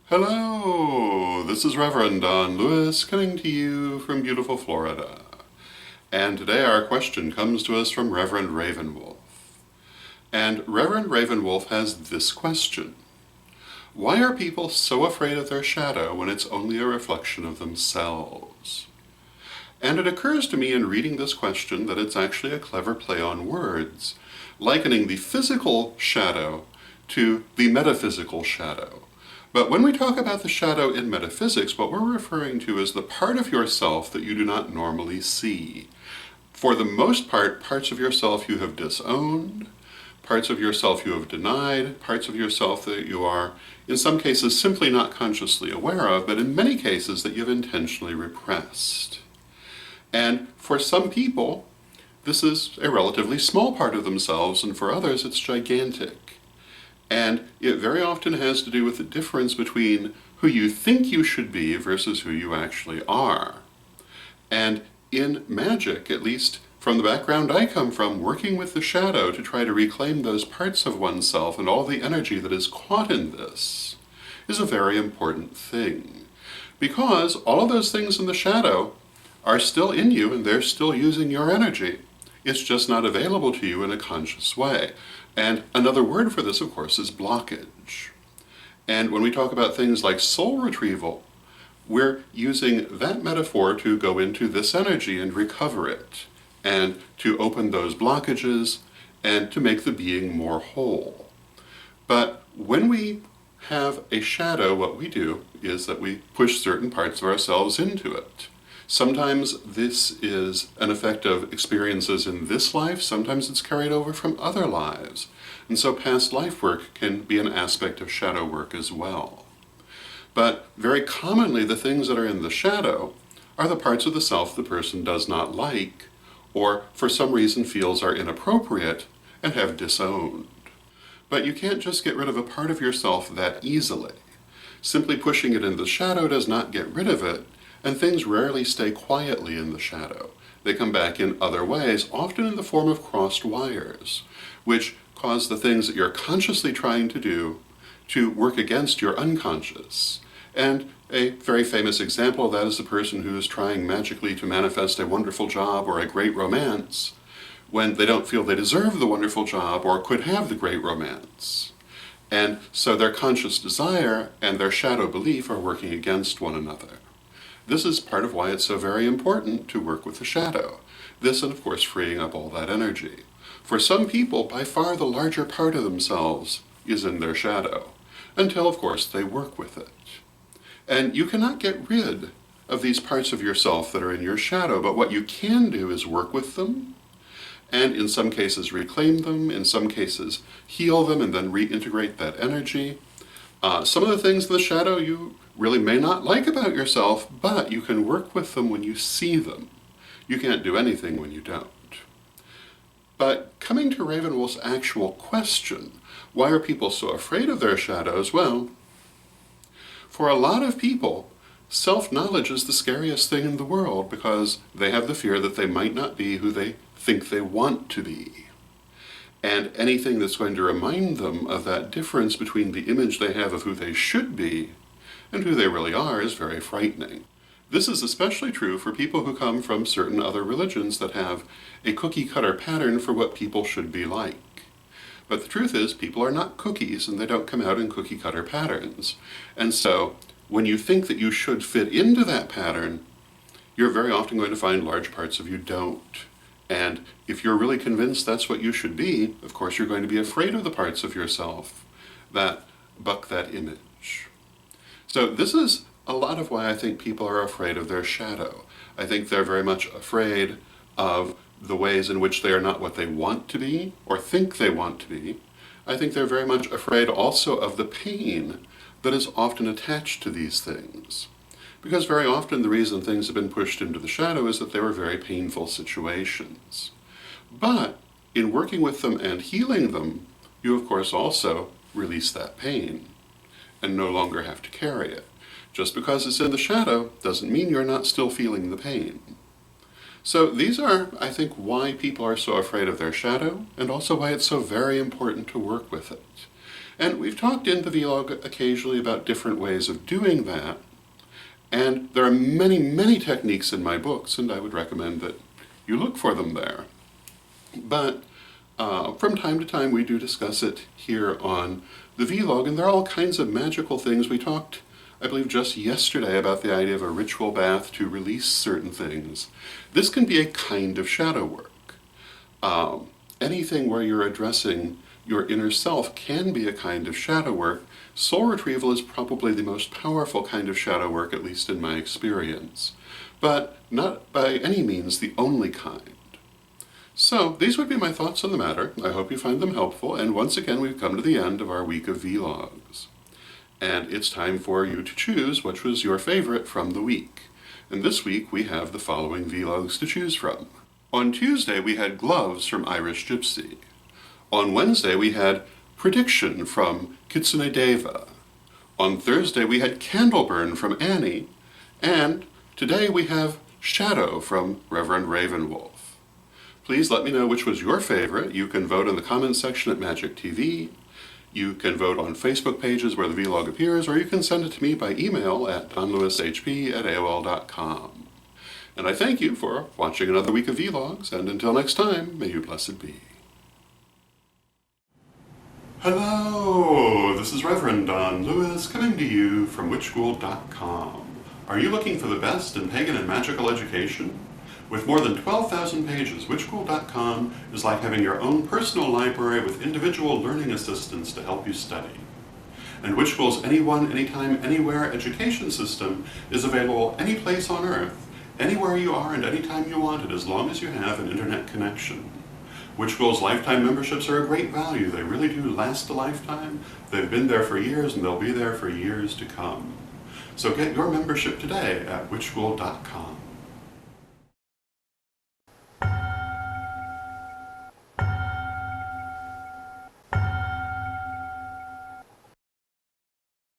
Hello, this is Reverend Don Lewis coming to you from beautiful Florida. And today our question comes to us from Reverend Ravenwolf. And Reverend Ravenwolf has this question. Why are people so afraid of their shadow when it's only a reflection of themselves? And it occurs to me in reading this question that it's actually a clever play on words, likening the physical shadow to the metaphysical shadow. But when we talk about the shadow in metaphysics, what we're referring to is the part of yourself that you do not normally see. For the most part, parts of yourself you have disowned, parts of yourself you have denied, parts of yourself that you are, in some cases, simply not consciously aware of, but in many cases that you've intentionally repressed. And for some people, this is a relatively small part of themselves, and for others it's gigantic. And it very often has to do with the difference between who you think you should be versus who you actually are. And in magic, at least from the background I come from, working with the shadow to try to reclaim those parts of oneself and all the energy that is caught in this is a very important thing. Because all of those things in the shadow are still in you and they're still using your energy. It's just not available to you in a conscious way. And another word for this, of course, is blockage. And when we talk about things like soul retrieval, we're using that metaphor to go into this energy and recover it, and to open those blockages, and to make the being more whole. But when we have a shadow, what we do is that we push certain parts of ourselves into it. Sometimes this is an effect of experiences in this life, sometimes it's carried over from other lives. And so past life work can be an aspect of shadow work as well. But very commonly the things that are in the shadow are the parts of the self the person does not like, or for some reason feels are inappropriate and have disowned. But you can't just get rid of a part of yourself that easily. Simply pushing it into the shadow does not get rid of it, and things rarely stay quietly in the shadow. They come back in other ways, often in the form of crossed wires, which cause the things that you're consciously trying to do to work against your unconscious. And a very famous example of that is the person who is trying magically to manifest a wonderful job or a great romance when they don't feel they deserve the wonderful job or could have the great romance. And so their conscious desire and their shadow belief are working against one another. This is part of why it's so very important to work with the shadow. This and of course freeing up all that energy. For some people, by far the larger part of themselves is in their shadow, until of course they work with it. And you cannot get rid of these parts of yourself that are in your shadow, but what you can do is work with them, and in some cases reclaim them, in some cases heal them and then reintegrate that energy. Some of the things in the shadow you really may not like about yourself, but you can work with them when you see them. You can't do anything when you don't. But coming to Ravenwolf's actual question, why are people so afraid of their shadows? Well, for a lot of people, self-knowledge is the scariest thing in the world because they have the fear that they might not be who they think they want to be. And anything that's going to remind them of that difference between the image they have of who they should be and who they really are is very frightening. This is especially true for people who come from certain other religions that have a cookie-cutter pattern for what people should be like. But the truth is, people are not cookies and they don't come out in cookie-cutter patterns. And so, when you think that you should fit into that pattern, you're very often going to find large parts of you don't. And if you're really convinced that's what you should be, of course you're going to be afraid of the parts of yourself that buck that image. So this is a lot of why I think people are afraid of their shadow. I think they're very much afraid of the ways in which they are not what they want to be or think they want to be. I think they're very much afraid also of the pain that is often attached to these things. Because very often the reason things have been pushed into the shadow is that they were very painful situations. But in working with them and healing them, you of course also release that pain and no longer have to carry it. Just because it's in the shadow doesn't mean you're not still feeling the pain. So these are, I think, why people are so afraid of their shadow, and also why it's so very important to work with it. And we've talked in the vlog occasionally about different ways of doing that, and there are many, many techniques in my books, and I would recommend that you look for them there. But from time to time we do discuss it here on the vlog, and there are all kinds of magical things. We talked, I believe, just yesterday about the idea of a ritual bath to release certain things. This can be a kind of shadow work. Anything where you're addressing your inner self can be a kind of shadow work. Soul retrieval is probably the most powerful kind of shadow work, at least in my experience, but not by any means the only kind. So these would be my thoughts on the matter. I hope you find them helpful, and once again we've come to the end of our week of vlogs. And it's time for you to choose which was your favorite from the week. And this week we have the following vlogs to choose from. On Tuesday we had Gloves from Irish Gypsy. On Wednesday we had Prediction from Kitsune Deva. On Thursday we had Candleburn from Annie. And today we have Shadow from Reverend Ravenwolf. Please let me know which was your favorite. You can vote in the comments section at Magic TV. You can vote on Facebook pages where the vlog appears, or you can send it to me by email at donlewishp@aol.com. And I thank you for watching another week of vlogs, and until next time, may you blessed be. Hello, this is Reverend Don Lewis coming to you from witchschool.com. Are you looking for the best in pagan and magical education? With more than 12,000 pages, witchschool.com is like having your own personal library with individual learning assistants to help you study. And Witchschool's Anyone, Anytime, Anywhere education system is available any place on Earth, anywhere you are and anytime you want it, as long as you have an internet connection. Witchschool's lifetime memberships are a great value. They really do last a lifetime. They've been there for years and they'll be there for years to come. So get your membership today at witchschool.com.